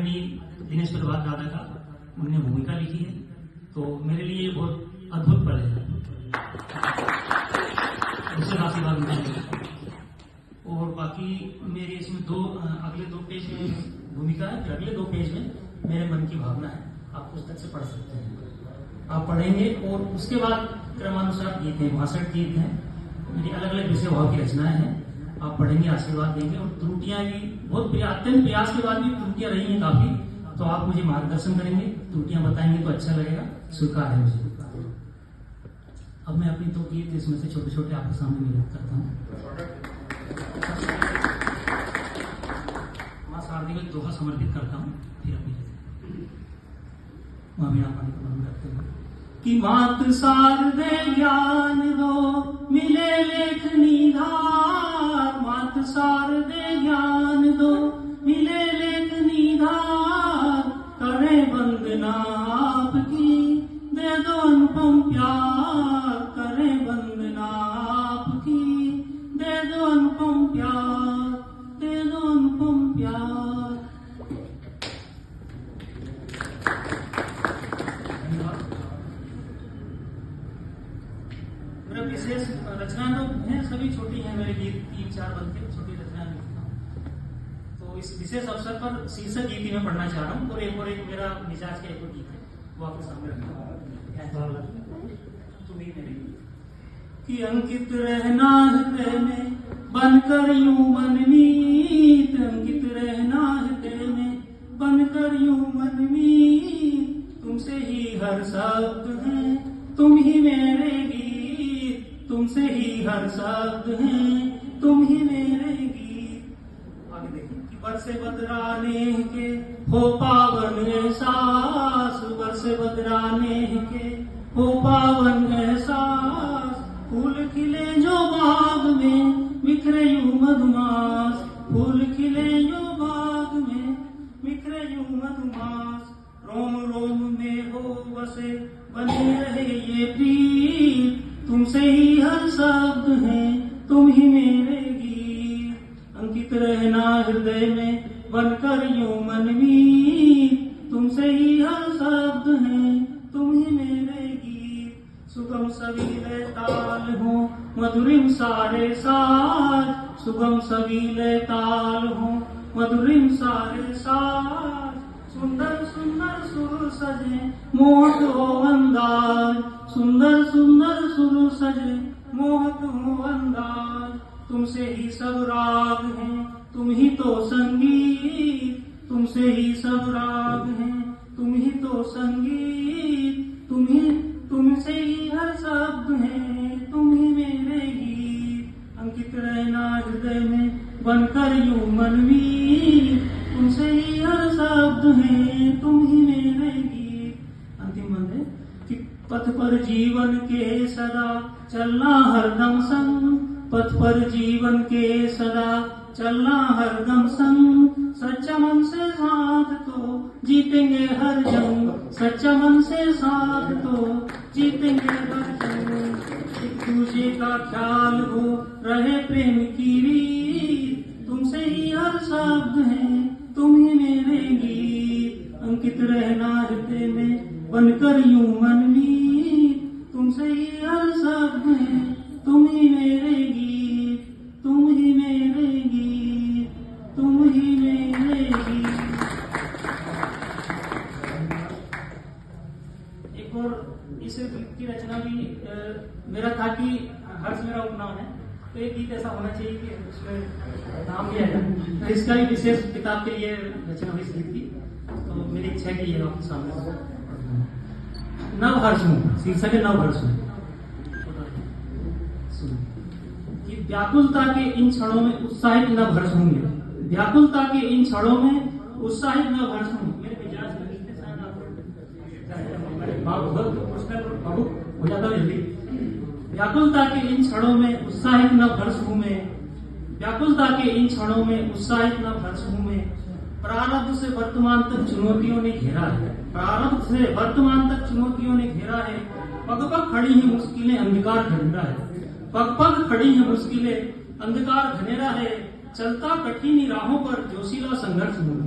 दिनेश प्रभात दादा का उन्होंने भूमिका लिखी है, तो मेरे लिए बहुत अद्भुत पल है। उससे आशीर्वाद मिलेगा। और बाकी मेरे इसमें अगले दो पेज में भूमिका है, फिर अगले 2 पेज में मेरे मन की भावना है। आप पुस्तक से पढ़ सकते हैं, आप पढ़ेंगे। और उसके बाद क्रमानुसार गीत हैं, 62 गीत हैं, मेरी अलग अलग विषय भाव की रचनाएं हैं। आप पढ़ेंगे, आशीर्वाद देंगे। और त्रुटियां भी बहुत अत्यंत प्रयास के बाद भी त्रुटियां रही हैं काफी, तो आप मुझे मार्गदर्शन करेंगे, त्रुटियां बताएंगे तो अच्छा लगेगा, स्वीकार है मुझे। अब मैं अपनी 2 गीत इसमें से छोटे छोटे आपके सामने निरूपित करता हूँ। मां शारदी को एक दोहा समर्पित करता हूँ, फिर अपनी मां मीणा पानी को बंद करते हुए कि मात शारदे ज्ञान दो मिले लेखनी धार, मात शारदे ज्ञान दो मिले लेखनी धार, करे वंदना आपकी दे दो अनुपम प्यार, करे वंदना आपकी दे दो अनुपम प्यार, दे दो अनुपम प्यार। मेरा विशेष रचनाएं तो हैं, सभी छोटी हैं, मेरे गीत 3-4 बनते छोटी रचनाएं लिखता हूँ। तो इस विशेष अवसर पर शीर्षक गीत ही मैं पढ़ना चाह रहा हूँ। और एक मेरा मिजाज का एक गीत है, वो आपके सामने रखना तुम्हें मेरे कि अंकित रहना हृदय में बनकर यूं मनमीत, अंकित रहना हृदय में बनकर यूं मनमीत, तुमसे ही हर शब्द है तुम ही मेरे गीत, तुमसे ही हर शब्द है तुम ही मेरे गीत। आगे देखिए कि बरसे बदराने के हो पावन एहसास, बरसे बदराने के हो पावन एहसास, फूल खिले जो बाग में बिखरे यूं मधुमास, फूल खिले जो बाग में बिखरे यूं मधुमास, रोम रोम में हो बसे बने रहे ये प्रीत, तुमसे ही हर शब्द है तुम ही मेरे गीत, अंकित रहना हृदय में बनकर यूं मनमीत, तुमसे ही हर शब्द है तुम ही मेरे गीत, सुगम सवीले ताल हो मधुरिम सारे साज, सुगम सवीले ताल हो मधुरिम सारे साज, सुंदर सुंदर सुर सजे मोहक हो अंदाज, सुंदर सुंदर सुर सजे मोहक हो अंदाज, तुमसे ही सब राग हैं तुम ही तो संगीत, तुमसे ही सब राग हैं तुम ही तो संगीत, तुमसे ही हर शब्द है तुम ही मेरे गीत, अंकित रहना हृदय में बनकर यूं मनमीत, तुमसे ही हर शब्द है तुम ही मेरे गीत। अंतिम बंद है कि पथ पर जीवन के सदा चलना हरदम संग, पथ पर जीवन के सदा चलना हरदम संग, सच्चा मन से साथ तो जीतेंगे हर जंग, सच्चा मन से साथ तो जीतेंगे हर जंग, एक दूसरे का ख्याल हो रहे प्रेम की रीत, तुमसे ही हर शब्द है तुम ही मेरे गीत, अंकित रहना हृदय में बनकर यूं मनमीत, तुमसे ही हर शब्द है तुम ही मेरे गीत, तुम ही मेरे गीत, तुम ही मेरे गीत। एक और इस गीत की रचना भी मेरा था कि हर्ष मेरा उपनाम है, तो एक गीत ऐसा होना चाहिए कि उसमें नाम भी आएगा, तो इसका भी विशेष किताब के लिए रचना हुई इस गीत की। तो मेरी इच्छा है कि ये आपके सामने नव हर्ष हूँ, शीर्षक है नव हर्ष हूँ। कि व्याकुलता के इन क्षणों में उत्साहित नव हर्ष होंगे, व्याकुलता के इन क्षणों में उत्साहित नव हर्ष होंगे। मेरे मिजाज में भावुक हो जाता है जल्दी। व्याकुलता के इन क्षणों में उत्साहित नव हर्ष हूँ मैं, व्याकुलता के इन क्षणों में उत्साहित नव हर्ष हूँ मैं, प्रारब्ध से वर्तमान तक चुनौतियों ने घेरा है, प्रारब्ध से वर्तमान तक चुनौतियों ने घेरा है, पग पग खड़ी है मुश्किलें अंधकार घनेरा है, पग पग खड़ी है मुश्किलें अंधकार घनेरा है, चलता कठिन राहों पर जोशीला संघर्ष हूँ,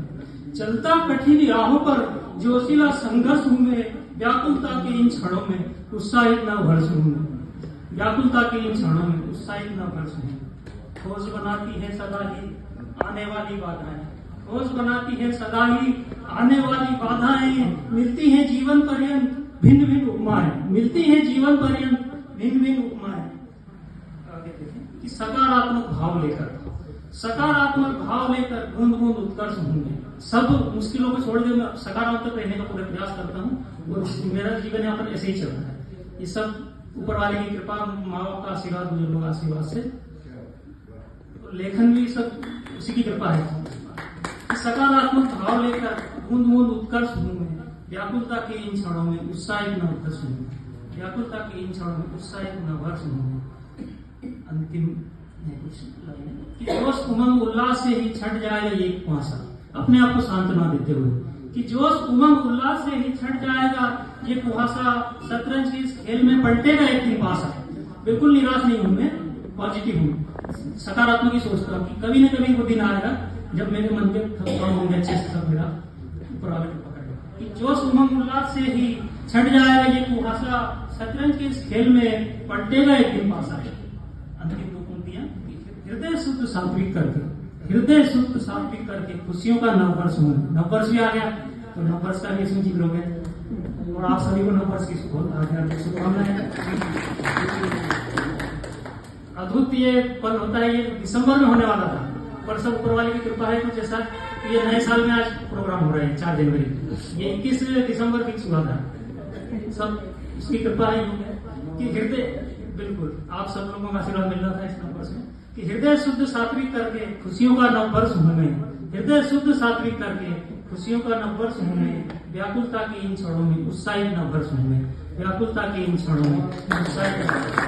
चलता कठिन राहों पर जोशीला संघर्ष हूं मैं, व्याकुलता के इन क्षणों में उत्साहित न भर्ष हूं मैं, व्याकुलता के इन क्षणों में उत्साहित न भर्ष हूं। खोज बनाती है सदा ही आने वाली बाधाएं, खोज बनाती है सदा ही आने वाली बाधाएं, मिलती हैं जीवन पर्यंत भिन्न भिन्न उपमाएं, मिलती हैं जीवन पर्यंत भिन्न भिन्न उपमाएं। आगे देखें कि सकारात्मक भाव लेकर, सकारात्मक भाव लेकर बूंद बूंद उत्कर्ष होंगे। सब मुश्किलों को छोड़ के मैं सकारात्मक रहने का पूरा प्रयास करता हूँ और मेरा जीवन यापन ऐसे ही चल रहा है। ये सब ऊपर वाले की कृपा, माँ बाप का आशीर्वाद, बुजुर्गों का आशीर्वाद से, लेखन भी सब उसी की कृपा है। सकारात्मक भाव लेकर बूंद बूंद उत्कर्ष हूं मैं, व्याकुलता के इन क्षणों में उत्साहित न उत्कर्ष हूं, व्याकुलता के इन क्षणों में उत्साहित न वर्ष हूं। अंतिम कुछ लाइन कि जोश उमंग उल्लास से ही छट जाएगा ये कुहासा, अपने आप को सांत्वना देते हुए कि जोश उमंग उल्लास से ही छट जाएगा ये कुहासा, शतरंज के इस खेल में पलटेगा एक दिन पासा। बिल्कुल निराश नहीं हूं मैं, पॉजिटिव हूँ, सकारात्मक ही सोचता हूँ कि कभी न कभी वो दिन आएगा जब मेरे मन के काम होंगे अच्छे से, सब मेरा ऊपर वाले को पकड़ेगा कि जोश उमंग उल्लास से ही छट जाएगा ये कुहासा, शतरंज के इस खेल में पलटेगा एक दिन पासा। अंतिम दो पंक्तियां, हृदय शुद्ध सात्विक करके, हृदय शुद्ध सात्विक करके खुशियों का नववर्ष हो। नववर्ष भी आ गया तो नववर्ष का भी इसमें जिक्र हो गया और आप सभी को नववर्ष की शुभकामनाएं। अद्भुत ये पल होता है, ये दिसंबर में होने वाला था पर सब ऊपर वाले की कृपा है कुछ ऐसा ये नए साल में आज प्रोग्राम हो रहे हैं 4 जनवरी, ये 21 दिसंबर फिक्स हुआ था। सब उसकी कृपा है कि हृदय, बिल्कुल आप सब लोगों का आशीर्वाद मिल रहा था इस नववर्ष में कि हृदय शुद्ध सात्विक करके खुशियों का नववर्ष होने, हृदय शुद्ध सात्विक करके खुशियों का नववर्ष होने, व्याकुलता के इन क्षणों में उत्साहित नववर्ष होने, व्याकुलता के इन क्षणों में उत्साहित